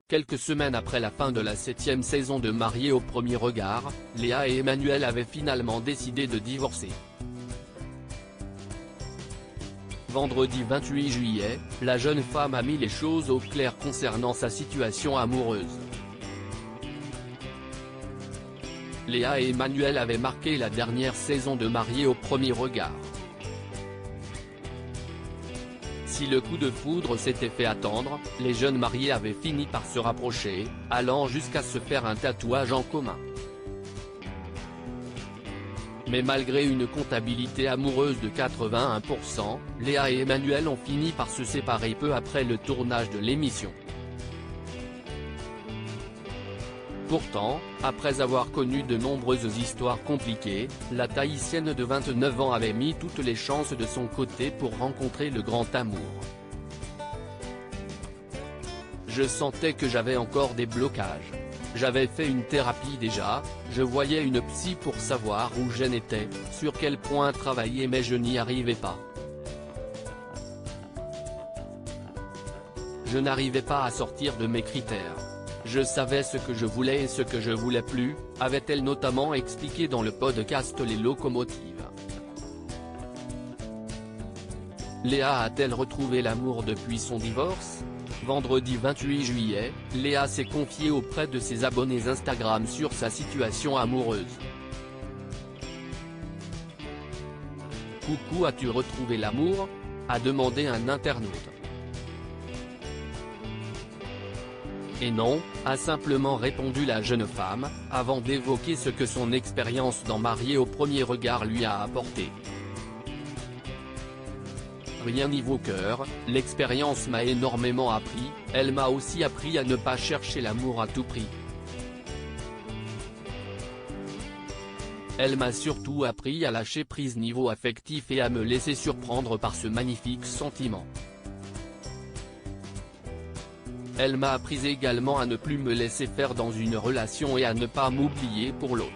Quelques semaines après la fin de la 7e saison de Mariés au premier regard, Léa et Emmanuel avaient finalement décidé de divorcer. Vendredi 28 juillet, la jeune femme a mis les choses au clair concernant sa situation amoureuse. Léa et Emmanuel avaient marqué la dernière saison de Mariés au premier regard. Si le coup de foudre s'était fait attendre, les jeunes mariés avaient fini par se rapprocher, allant jusqu'à se faire un tatouage en commun. Mais malgré une comptabilité amoureuse de 81%, Léa et Emmanuel ont fini par se séparer peu après le tournage de l'émission. Pourtant, après avoir connu de nombreuses histoires compliquées, la Tahitienne de 29 ans avait mis toutes les chances de son côté pour rencontrer le grand amour. Je sentais que j'avais encore des blocages. J'avais fait une thérapie déjà, je voyais une psy pour savoir où j'en étais, sur quel point travailler, mais je n'y arrivais pas. Je n'arrivais pas à sortir de mes critères. Je savais ce que je voulais et ce que je voulais plus, avait-elle notamment expliqué dans le podcast Les Locomotives. Léa a-t-elle retrouvé l'amour depuis son divorce? Vendredi 28 juillet, Léa s'est confiée auprès de ses abonnés Instagram sur sa situation amoureuse. Coucou, as-tu retrouvé l'amour? A demandé un internaute. Et non, a simplement répondu la jeune femme, avant d'évoquer ce que son expérience dans Mariés au premier regard lui a apporté. Rien n'y vaut cœur, l'expérience m'a énormément appris, elle m'a aussi appris à ne pas chercher l'amour à tout prix. Elle m'a surtout appris à lâcher prise niveau affectif et à me laisser surprendre par ce magnifique sentiment. Elle m'a appris également à ne plus me laisser faire dans une relation et à ne pas m'oublier pour l'autre.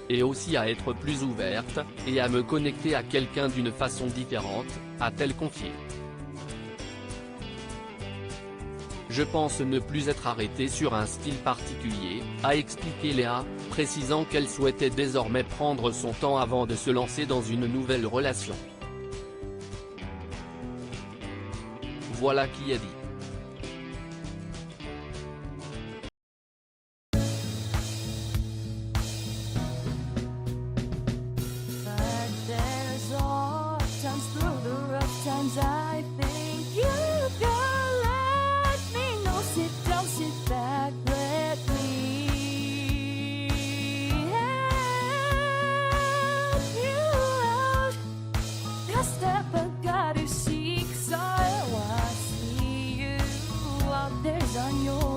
Et aussi à être plus ouverte, et à me connecter à quelqu'un d'une façon différente, a-t-elle confié. Je pense ne plus être arrêtée sur un style particulier, a expliqué Léa, précisant qu'elle souhaitait désormais prendre son temps avant de se lancer dans une nouvelle relation. Voilà qui est dit. I think you can let me know. Sit back, let me help you out. Just step back, you seek, so I see you out there's on your